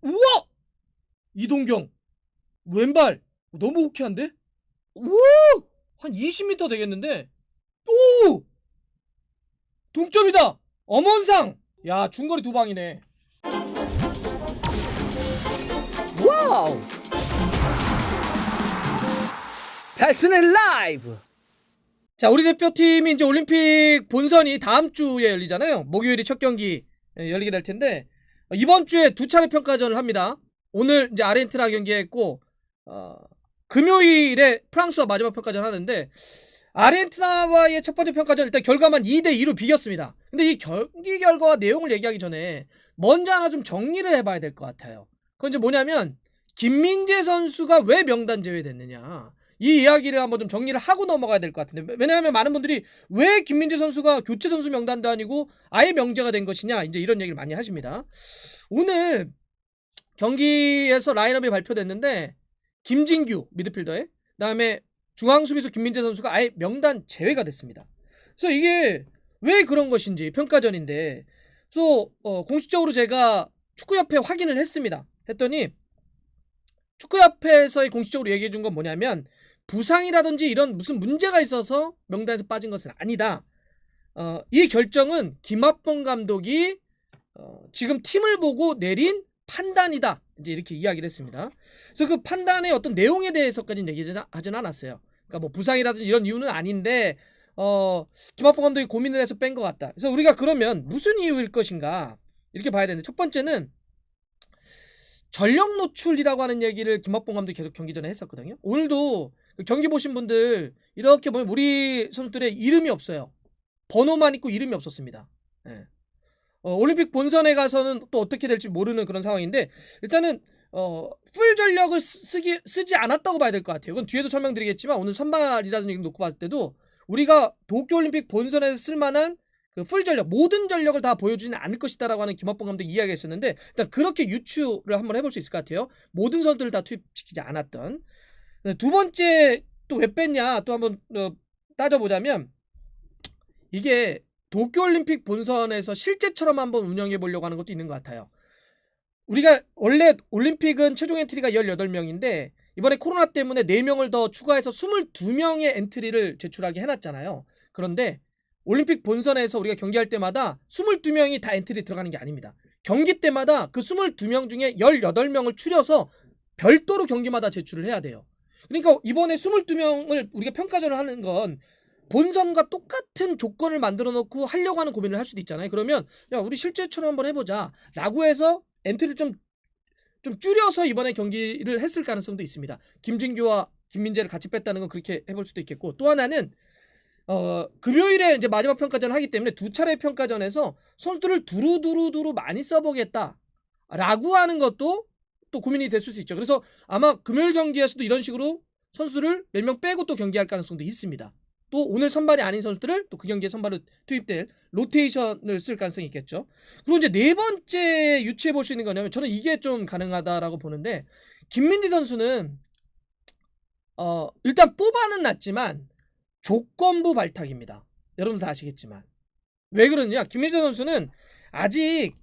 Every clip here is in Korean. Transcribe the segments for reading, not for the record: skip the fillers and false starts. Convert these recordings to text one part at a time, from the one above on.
우와! 이동경 왼발 너무 호쾌한데? 우! 한 20m 되겠는데? 오! 동점이다! 엄원상! 야, 중거리 두 방이네. 와우! 달순의 라이브! 자, 우리 대표팀이 이제 올림픽 본선이 다음 주에 열리잖아요. 목요일이 첫 경기 열리게 될 텐데, 이번 주에 두 차례 평가전을 합니다. 오늘 이제 아르헨티나 경기했고, 금요일에 프랑스와 마지막 평가전 하는데, 아르헨티나와의 첫 번째 평가전 일단 결과만 2대2로 비겼습니다. 근데 이 경기 결과와 내용을 얘기하기 전에 먼저 하나 좀 정리를 해봐야 될 것 같아요. 그건 이제 뭐냐면, 김민재 선수가 왜 명단 제외됐느냐, 이 이야기를 한번 좀 정리를 하고 넘어가야 될 것 같은데, 왜냐하면 많은 분들이 왜 김민재 선수가 교체 선수 명단도 아니고 아예 명제가 된 것이냐, 이제 이런 얘기를 많이 하십니다. 오늘 경기에서 라인업이 발표됐는데, 김진규 미드필더에, 그다음에 중앙수비수 김민재 선수가 아예 명단 제외가 됐습니다. 그래서 이게 왜 그런 것인지 평가전인데, 그래서 공식적으로 제가 축구협회 확인을 했습니다. 했더니 축구협회에서의 공식적으로 얘기해 준 건 뭐냐면, 부상이라든지 이런 무슨 문제가 있어서 명단에서 빠진 것은 아니다. 이 결정은 김학범 감독이 지금 팀을 보고 내린 판단이다, 이제 이렇게 이야기를 했습니다. 그래서 그 판단의 어떤 내용에 대해서까지는 얘기하진 않았어요. 그러니까 뭐 부상이라든지 이런 이유는 아닌데, 김학범 감독이 고민을 해서 뺀 것 같다. 그래서 우리가 그러면 무슨 이유일 것인가, 이렇게 봐야 되는데, 첫 번째는 전력 노출이라고 하는 얘기를 김학범 감독이 계속 경기 전에 했었거든요. 오늘도 그 경기 보신 분들 이렇게 보면 우리 선수들의 이름이 없어요. 번호만 있고 이름이 없었습니다. 예. 올림픽 본선에 가서는 또 어떻게 될지 모르는 그런 상황인데, 일단은 풀 전력을 쓰지 않았다고 봐야 될 것 같아요. 그건 뒤에도 설명드리겠지만, 오늘 선발이라든지 놓고 봤을 때도 우리가 도쿄올림픽 본선에서 쓸만한 그 풀 전력, 모든 전력을 다 보여주지는 않을 것이다라고 하는 김학범 감독이 이야기가 있었는데, 일단 그렇게 유추를 한번 해볼 수 있을 것 같아요. 모든 선수들을 다 투입시키지 않았던. 두 번째, 또 왜 뺐냐, 또 한번 따져보자면, 이게 도쿄올림픽 본선에서 실제처럼 한번 운영해 보려고 하는 것도 있는 것 같아요. 우리가 원래 올림픽은 최종 엔트리가 18명인데 이번에 코로나 때문에 4명을 더 추가해서 22명의 엔트리를 제출하게 해놨잖아요. 그런데 올림픽 본선에서 우리가 경기할 때마다 22명이 다 엔트리 들어가는 게 아닙니다. 경기 때마다 그 22명 중에 18명을 추려서 별도로 경기마다 제출을 해야 돼요. 그러니까 이번에 22명을 우리가 평가전을 하는 건 본선과 똑같은 조건을 만들어 놓고 하려고 하는 고민을 할 수도 있잖아요. 그러면 야, 우리 실제처럼 한번 해보자 라고 해서 엔트리를 좀 줄여서 이번에 경기를 했을 가능성도 있습니다. 김진규와 김민재를 같이 뺐다는 건 그렇게 해볼 수도 있겠고, 또 하나는 금요일에 이제 마지막 평가전을 하기 때문에 두 차례 평가전에서 선수들을 두루두루 많이 써보겠다 라고 하는 것도 또 고민이 될 수 있죠. 그래서 아마 금요일 경기에서도 이런 식으로 선수들을 몇 명 빼고 또 경기할 가능성도 있습니다. 또 오늘 선발이 아닌 선수들을 또 그 경기에 선발로 투입될 로테이션을 쓸 가능성이 있겠죠. 그리고 이제 네 번째 유추해 볼 수 있는 거냐면, 저는 이게 좀 가능하다라고 보는데, 김민재 선수는 일단 뽑아는 놨지만 조건부 발탁입니다. 여러분 다 아시겠지만. 왜 그러냐, 김민재 선수는 아직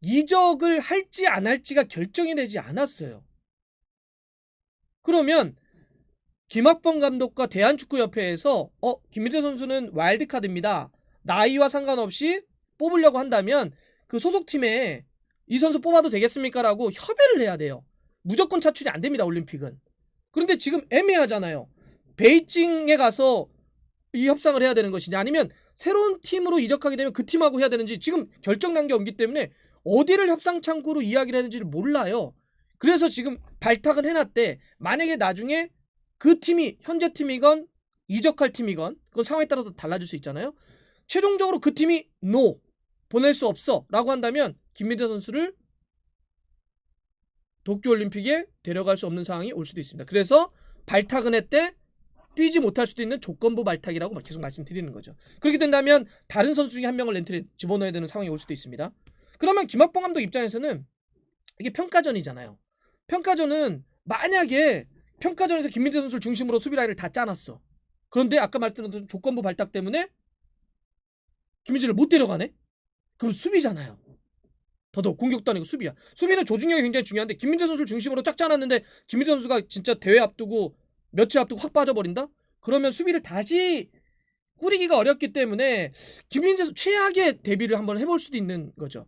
이적을 할지 안 할지가 결정이 되지 않았어요. 그러면 김학범 감독과 대한축구협회에서 김민재 선수는 와일드카드입니다, 나이와 상관없이 뽑으려고 한다면 그 소속팀에 이 선수 뽑아도 되겠습니까? 라고 협의를 해야 돼요. 무조건 차출이 안 됩니다, 올림픽은. 그런데 지금 애매하잖아요. 베이징에 가서 이 협상을 해야 되는 것이냐, 아니면 새로운 팀으로 이적하게 되면 그 팀하고 해야 되는지 지금 결정 단계 없기 때문에 어디를 협상 창구로 이야기를 했는지를 몰라요. 그래서 지금 발탁은 해놨대. 만약에 나중에 그 팀이 현재 팀이건 이적할 팀이건, 그건 상황에 따라서 달라질 수 있잖아요. 최종적으로 그 팀이 NO, 보낼 수 없어 라고 한다면 김민재 선수를 도쿄올림픽에 데려갈 수 없는 상황이 올 수도 있습니다. 그래서 발탁은 했대 뛰지 못할 수도 있는 조건부 발탁이라고 계속 말씀드리는 거죠. 그렇게 된다면 다른 선수 중에 한 명을 렌트에 집어넣어야 되는 상황이 올 수도 있습니다. 그러면 김학범 감독 입장에서는 이게 평가전이잖아요. 평가전은 만약에 평가전에서 김민재 선수를 중심으로 수비 라인을 다 짜놨어. 그런데 아까 말했던 조건부 발탁 때문에 김민재를 못 데려가네? 그럼 수비잖아요. 더더욱 공격도 아니고 수비야. 수비는 조직력이 굉장히 중요한데 김민재 선수를 중심으로 쫙 짜놨는데 김민재 선수가 진짜 대회 앞두고 며칠 앞두고 확 빠져버린다? 그러면 수비를 다시 꾸리기가 어렵기 때문에 김민재 선수 최악의 데뷔를 한번 해볼 수도 있는 거죠.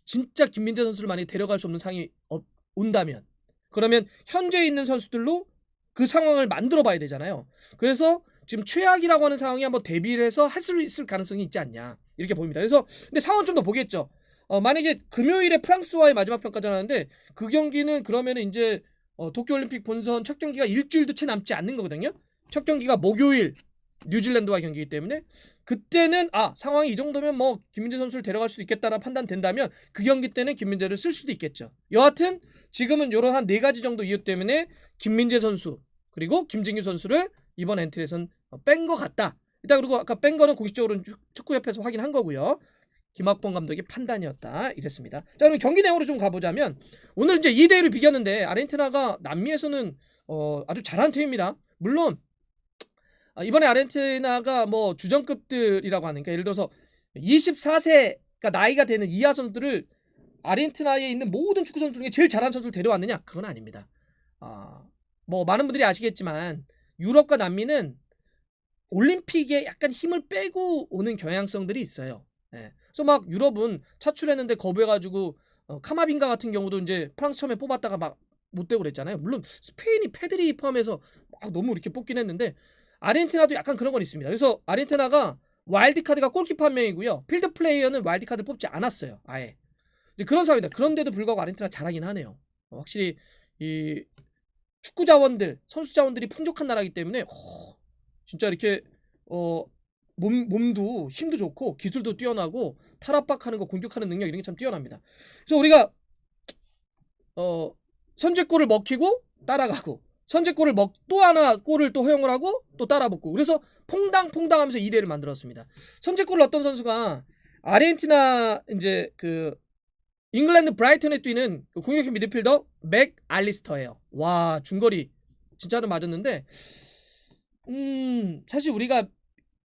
진짜 김민재 선수를 만약에 데려갈 수 없는 상황이 온다면 그러면 현재 있는 선수들로 그 상황을 만들어 봐야 되잖아요. 그래서 지금 최악이라고 하는 상황이 한번 대비를 해서 할 수 있을 가능성이 있지 않냐 이렇게 보입니다. 그래서 근데 상황 좀 더 보겠죠. 만약에 금요일에 프랑스와의 마지막 평가전 하는데 그 경기는 그러면은 이제 도쿄올림픽 본선 첫 경기가 일주일도 채 남지 않는 거거든요. 첫 경기가 목요일 뉴질랜드와 경기이기 때문에 그때는 상황이 이 정도면 뭐 김민재 선수를 데려갈 수도 있겠다라는 판단 된다면 그 경기 때는 김민재를 쓸 수도 있겠죠. 여하튼 지금은 이런 한 4가지 정도 이유 때문에 김민재 선수 그리고 김진규 선수를 이번 엔트리에선 뺀 것 같다. 일단 그리고 아까 뺀 거는 공식적으로 축구협회에서 확인한 거고요. 김학범 감독의 판단이었다 이랬습니다. 자 그럼 경기 내용으로 좀 가보자면 오늘 이제 2대1을 비겼는데 아르헨티나가 남미에서는 아주 잘하는 팀입니다. 물론 이번에 아르헨티나가 뭐 주전급들이라고 하는 게 예를 들어서 24세가 나이가 되는 이하 선수들을 아르헨티나에 있는 모든 축구 선수 중에 제일 잘하는 선수를 데려왔느냐? 그건 아닙니다. 뭐 많은 분들이 아시겠지만 유럽과 남미는 올림픽에 약간 힘을 빼고 오는 경향성들이 있어요. 예. 그래서 막 유럽은 차출했는데 거부해가지고 카마빈가 같은 경우도 이제 프랑스 처음에 뽑았다가 막 못되고 그랬잖아요. 물론 스페인이 페드리 포함해서 막 너무 이렇게 뽑긴 했는데 아르헨티나도 약간 그런 건 있습니다. 그래서 아르헨티나가 와일드카드가 골키퍼 한 명이고요. 필드 플레이어는 와일드카드 뽑지 않았어요. 아예. 그런 상황이다. 그런데도 불구하고 아르헨티나 잘하긴 하네요. 확실히 이 축구 자원들, 선수 자원들이 풍족한 나라이기 때문에 진짜 이렇게 몸도 힘도 좋고 기술도 뛰어나고 탈압박하는 거 공격하는 능력 이런 게 참 뛰어납니다. 그래서 우리가 선제골을 먹히고 따라가고 선제골을 또 하나 골을 또 허용을 하고 또 따라붙고 그래서 퐁당퐁당 하면서 2대1을 만들었습니다. 선제골을 어떤 선수가 아르헨티나 이제 그 잉글랜드 브라이턴에 뛰는 그 공격형 미드필더 맥 알리스터예요. 와 중거리 진짜로 맞았는데 사실 우리가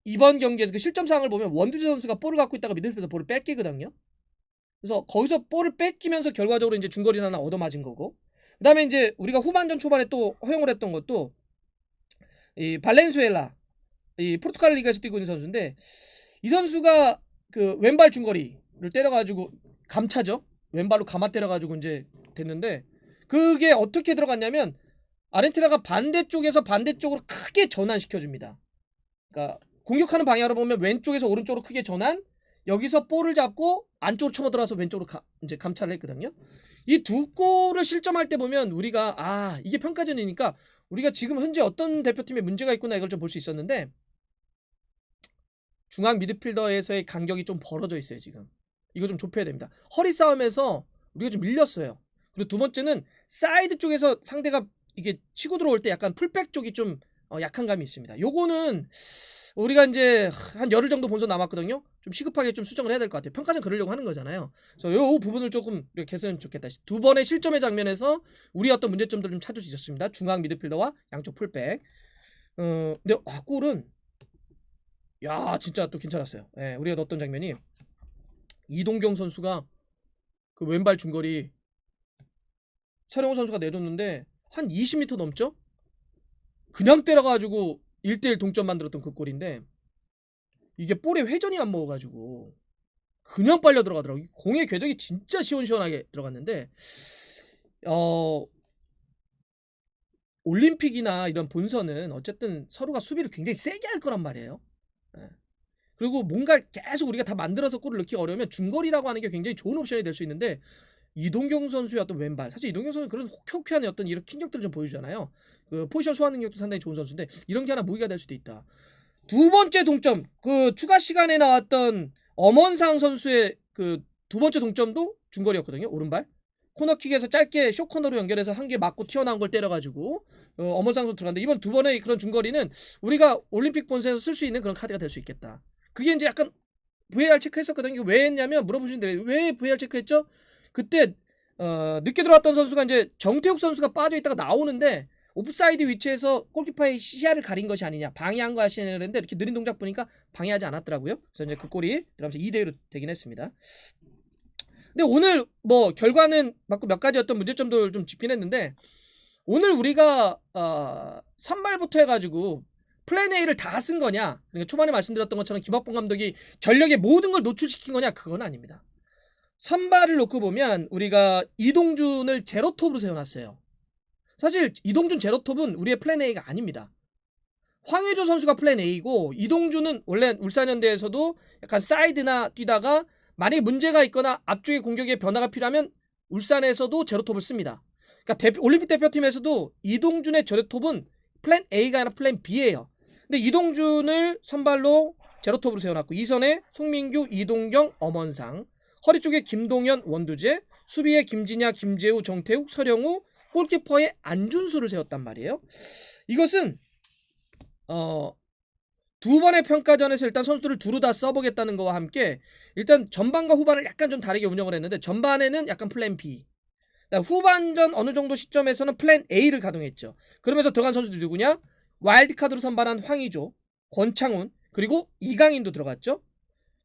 이번 경기에서 그 실점 상황을 보면 원두재 선수가 볼을 갖고 있다가 미드필더 볼을 뺏기거든요. 그래서 거기서 볼을 뺏기면서 결과적으로 이제 중거리를 하나 얻어맞은 거고 그 다음에 이제 우리가 후반전 초반에 또 허용을 했던 것도 이 발렌수엘라 이 포르투갈 리그에서 뛰고 있는 선수인데 이 선수가 그 왼발 중거리를 때려가지고 감차죠. 왼발로 감아 때려가지고 이제 됐는데 그게 어떻게 들어갔냐면 아르헨티나가 반대쪽에서 반대쪽으로 크게 전환시켜줍니다. 그러니까 공격하는 방향으로 보면 왼쪽에서 오른쪽으로 크게 전환 여기서 볼을 잡고 안쪽으로 쳐들어와서 왼쪽으로 이제 감찰을 했거든요. 이 두 골을 실점할 때 보면 우리가 이게 평가전이니까 우리가 지금 현재 어떤 대표팀에 문제가 있구나 이걸 좀 볼 수 있었는데 중앙 미드필더에서의 간격이 좀 벌어져 있어요. 지금 이거 좀 좁혀야 됩니다. 허리 싸움에서 우리가 좀 밀렸어요. 그리고 두 번째는 사이드 쪽에서 상대가 이게 치고 들어올 때 약간 풀백 쪽이 좀 약한 감이 있습니다. 요거는 우리가 이제 한 열흘 정도 본선 남았거든요. 좀 시급하게 좀 수정을 해야 될 것 같아요. 평가전 그러려고 하는 거잖아요. 그래서 요 부분을 조금 개선하면 좋겠다. 두 번의 실점의 장면에서 우리 어떤 문제점들을 좀 찾을 수 있었습니다. 중앙 미드필더와 양쪽 풀백. 근데 골은 진짜 또 괜찮았어요. 예, 우리가 넣었던 장면이 이동경 선수가 그 왼발 중거리 서령호 선수가 내줬는데 한 20m 넘죠? 그냥 때려가지고 1대1 동점 만들었던 그 골인데 이게 볼에 회전이 안 먹어가지고 그냥 빨려 들어가더라고요. 공의 궤적이 진짜 시원시원하게 들어갔는데 올림픽이나 이런 본선은 어쨌든 서로가 수비를 굉장히 세게 할 거란 말이에요. 그리고 뭔가 계속 우리가 다 만들어서 골을 넣기 어려우면 중거리라고 하는 게 굉장히 좋은 옵션이 될 수 있는데 이동경 선수의 어떤 왼발 사실 이동경 선수는 그런 호쾌한 어떤 이런 킹력들을 좀 보여주잖아요. 그 포지션 소화 능력도 상당히 좋은 선수인데 이런 게 하나 무기가 될 수도 있다. 두 번째 동점 그 추가 시간에 나왔던 엄원상 선수의 그 두 번째 동점도 중거리였거든요. 오른발 코너킥에서 짧게 쇼코너로 연결해서 한 개 맞고 튀어나온 걸 때려가지고 엄원상 선수 들어갔는데 이번 두 번의 그런 중거리는 우리가 올림픽 본선에서 쓸 수 있는 그런 카드가 될 수 있겠다. 그게 이제 약간 VAR 체크했었거든요. 왜 했냐면 물어보시는데 왜 VAR 체크했죠? 그때 늦게 들어왔던 선수가 이제 정태욱 선수가 빠져있다가 나오는데 옵사이드 위치에서 골키퍼의 시야를 가린 것이 아니냐 방해한 거 하시는데 이렇게 느린 동작 보니까 방해하지 않았더라고요. 그래서 이제 그 골이 들어가면서 2대1로 되긴 했습니다. 근데 오늘 뭐 결과는 맞고 몇 가지 어떤 문제점들을 좀 짚긴 했는데 오늘 우리가 선발부터 해가지고 플랜 A를 다 쓴 거냐, 그러니까 초반에 말씀드렸던 것처럼 김학봉 감독이 전력의 모든 걸 노출시킨 거냐, 그건 아닙니다. 선발을 놓고 보면 우리가 이동준을 제로톱으로 세워놨어요. 사실 이동준 제로톱은 우리의 플랜 A가 아닙니다. 황의조 선수가 플랜 A고 이동준은 원래 울산현대에서도 약간 사이드나 뛰다가 만약에 문제가 있거나 앞쪽에 공격에 변화가 필요하면 울산에서도 제로톱을 씁니다. 그러니까 올림픽 대표팀에서도 이동준의 제로톱은 플랜 A가 아니라 플랜 B예요. 근데 이동준을 선발로 제로톱으로 세워놨고 이선에 송민규, 이동경, 엄원상, 허리 쪽에 김동현, 원두재, 수비에 김진야, 김재우, 정태욱, 서령우, 골키퍼에 안준수를 세웠단 말이에요. 이것은 두 번의 평가전에서 일단 선수들을 두루 다 써보겠다는 거와 함께 일단 전반과 후반을 약간 좀 다르게 운영을 했는데 전반에는 약간 플랜 B, 후반전 어느 정도 시점에서는 플랜 A를 가동했죠. 그러면서 들어간 선수들이 누구냐? 와일드카드로 선발한 황의조, 권창훈, 그리고 이강인도 들어갔죠.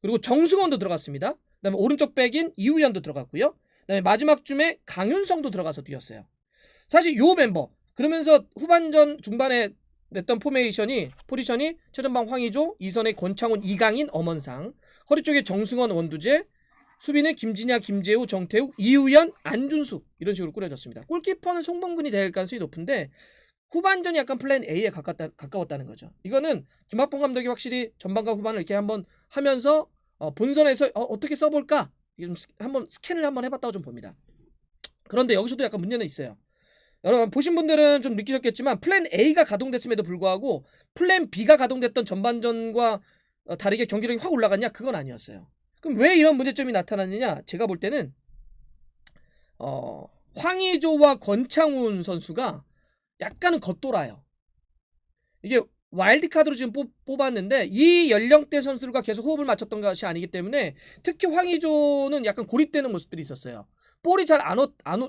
그리고 정승원도 들어갔습니다. 그다음에 오른쪽 백인 이우현도 들어갔고요. 그다음에 마지막 쯤에 강윤성도 들어가서 뛰었어요. 사실 요 멤버, 그러면서 후반전 중반에 냈던 포지션이 최전방 황의조, 이선에 권창훈, 이강인, 엄원상, 허리 쪽에 정승원, 원두재, 수비는 김진야, 김재우, 정태욱, 이우현, 안준수, 이런 식으로 꾸려졌습니다. 골키퍼는 송범근이 될 가능성이 높은데 후반전이 약간 플랜 A에 가까웠다는 거죠. 이거는 김학봉 감독이 확실히 전반과 후반을 이렇게 한번 하면서 본선에서 어떻게 써볼까 한번 스캔을 한번 해봤다고 좀 봅니다. 그런데 여기서도 약간 문제는 있어요. 여러분 보신 분들은 좀 느끼셨겠지만 플랜 A가 가동됐음에도 불구하고 플랜 B가 가동됐던 전반전과 다르게 경기력이 확 올라갔냐? 그건 아니었어요. 그럼 왜 이런 문제점이 나타났느냐? 제가 볼 때는 황의조와 권창훈 선수가 약간은 겉돌아요. 이게 와일드카드로 지금 뽑았는데 이 연령대 선수들과 계속 호흡을 맞췄던 것이 아니기 때문에 특히 황의조는 약간 고립되는 모습들이 있었어요. 볼이 잘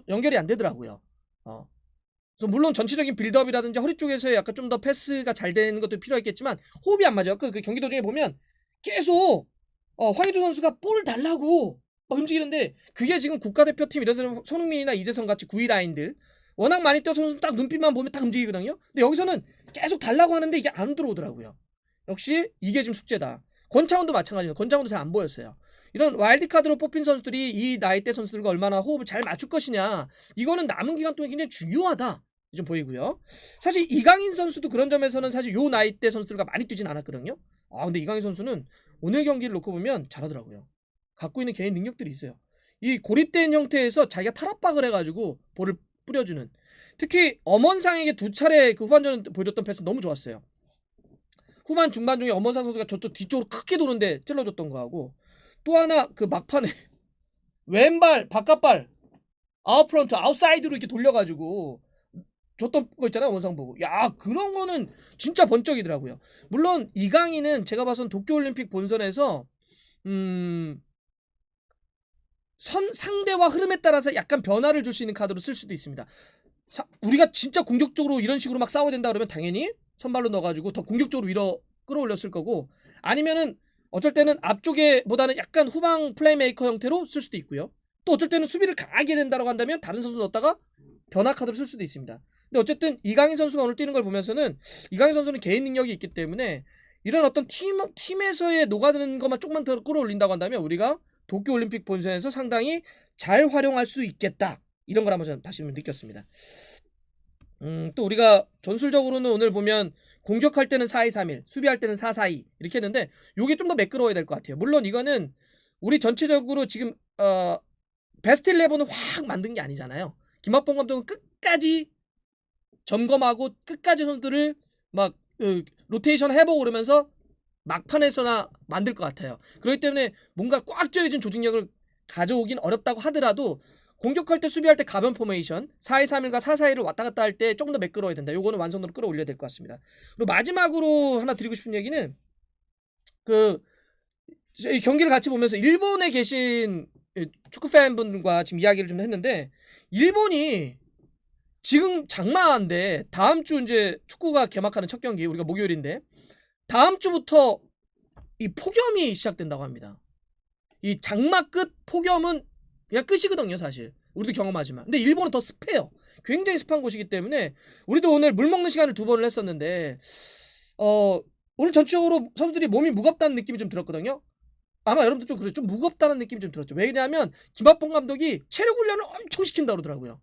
연결이 안 되더라고요. 그래서 물론 전체적인 빌드업이라든지 허리 쪽에서의 약간 좀 더 패스가 잘 되는 것도 필요했겠지만 호흡이 안 맞아요. 그 경기 도중에 보면 계속 황의조 선수가 볼을 달라고 막 움직이는데 그게 지금 국가대표팀 이런 데는 손흥민이나 이재성 같이 9위 라인들 워낙 많이 뛰어서 선수 딱 눈빛만 보면 딱 움직이거든요. 근데 여기서는 계속 달라고 하는데 이게 안 들어오더라고요. 역시 이게 지금 숙제다. 권창훈도 마찬가지입니다. 권창훈도 잘 안 보였어요. 이런 와일드카드로 뽑힌 선수들이 이 나이대 선수들과 얼마나 호흡을 잘 맞출 것이냐, 이거는 남은 기간 동안 굉장히 중요하다 좀 보이고요. 사실 이강인 선수도 그런 점에서는 사실 요 나이대 선수들과 많이 뛰진 않았거든요. 근데 이강인 선수는 오늘 경기를 놓고 보면 잘하더라고요. 갖고 있는 개인 능력들이 있어요. 이 고립된 형태에서 자기가 탈압박을 해가지고 볼을 뿌려주는, 특히 엄원상에게 두 차례 그 후반전 보여줬던 패스 너무 좋았어요. 후반 중반 중에 엄원상 선수가 저쪽 뒤쪽으로 크게 도는데 찔러줬던 거하고, 또 하나 그 막판에 왼발 바깥발 아웃프런트 아웃사이드로 이렇게 돌려가지고 줬던 거 있잖아요. 엄원상 보고, 야 그런 거는 진짜 번쩍이더라고요. 물론 이강인은 제가 봐선 도쿄올림픽 본선에서 상대와 흐름에 따라서 약간 변화를 줄 수 있는 카드로 쓸 수도 있습니다. 우리가 진짜 공격적으로 이런 식으로 막 싸워야 된다 그러면 당연히 선발로 넣어가지고 더 공격적으로 위로 끌어올렸을 거고, 아니면은 어쩔 때는 앞쪽에 보다는 약간 후방 플레이메이커 형태로 쓸 수도 있고요. 또 어쩔 때는 수비를 강하게 된다고 한다면 다른 선수 넣었다가 변화 카드로 쓸 수도 있습니다. 근데 어쨌든 이강인 선수가 오늘 뛰는 걸 보면서는 이강인 선수는 개인 능력이 있기 때문에 이런 어떤 팀에서의 녹아드는 것만 조금만 더 끌어올린다고 한다면 우리가 도쿄올림픽 본선에서 상당히 잘 활용할 수 있겠다, 이런 걸 한번 다시 느꼈습니다. 또 우리가 전술적으로는 오늘 보면 공격할 때는 4-2-3-1, 수비할 때는 4-4-2 이렇게 했는데 요게 좀 더 매끄러워야 될 것 같아요. 물론 이거는 우리 전체적으로 지금 베스트 11을 확 만든 게 아니잖아요. 김학봉 감독은 끝까지 점검하고 끝까지 선수들을 막 로테이션 해보고 그러면서 막판에서나 만들 것 같아요. 그렇기 때문에 뭔가 꽉 조여진 조직력을 가져오긴 어렵다고 하더라도 공격할 때 수비할 때 가변 포메이션 4-2-3-1과 4-4-2를 왔다 갔다 할 때 조금 더 매끄러워야 된다. 요거는 완성도를 끌어올려야 될 것 같습니다. 그리고 마지막으로 하나 드리고 싶은 얘기는 이 경기를 같이 보면서 일본에 계신 축구 팬분과 지금 이야기를 좀 했는데, 일본이 지금 장마인데 다음 주 이제 축구가 개막하는 첫 경기 우리가 목요일인데 다음 주부터 이 폭염이 시작된다고 합니다. 이 장마 끝 폭염은 그냥 끝이거든요, 사실. 우리도 경험하지만. 근데 일본은 더 습해요. 굉장히 습한 곳이기 때문에 우리도 오늘 물 먹는 시간을 2번을 했었는데 오늘 전체적으로 선수들이 몸이 무겁다는 느낌이 좀 들었거든요. 아마 여러분도 좀 그래요. 좀 무겁다는 느낌이 좀 들었죠. 왜냐하면 김학봉 감독이 체력 훈련을 엄청 시킨다 그러더라고요.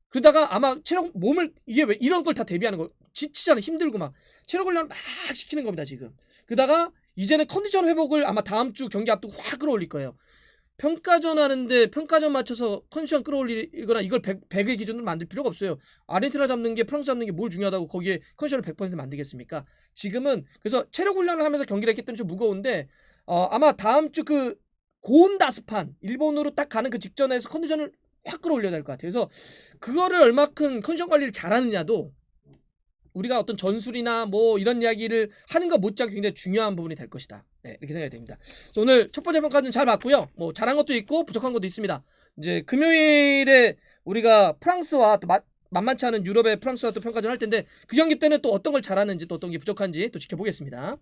그러다가 아마 체력 몸을 이게 왜 이런 걸 다 대비하는 거 지치잖아. 힘들고 막 체력 훈련을 막 시키는 겁니다, 지금. 그러다가 이제는 컨디션 회복을 아마 다음 주 경기 앞두고 확 끌어올릴 거예요. 평가전 하는데 평가전 맞춰서 컨디션 끌어올리거나 이걸 100의 기준으로 만들 필요가 없어요. 아르헨티나 잡는 게 프랑스 잡는 게 뭘 중요하다고 거기에 컨디션을 100% 만들겠습니까? 지금은 그래서 체력 훈련을 하면서 경기를 했기 때문에 좀 무거운데 아마 다음 주 그 고온다스판 일본으로 딱 가는 그 직전에서 컨디션을 확 끌어올려야 될 것 같아요. 그래서 그거를 얼마큼 컨디션 관리를 잘하느냐도 우리가 어떤 전술이나 뭐 이런 이야기를 하는 것 못지않게 굉장히 중요한 부분이 될 것이다. 네, 이렇게 생각이 됩니다. 그래서 오늘 첫 번째 평가는 잘 봤고요. 뭐 잘한 것도 있고 부족한 것도 있습니다. 이제 금요일에 우리가 프랑스와 또 만만치 않은 유럽의 프랑스와 또 평가전 할 텐데 그 경기 때는 또 어떤 걸 잘하는지 또 어떤 게 부족한지 또 지켜보겠습니다.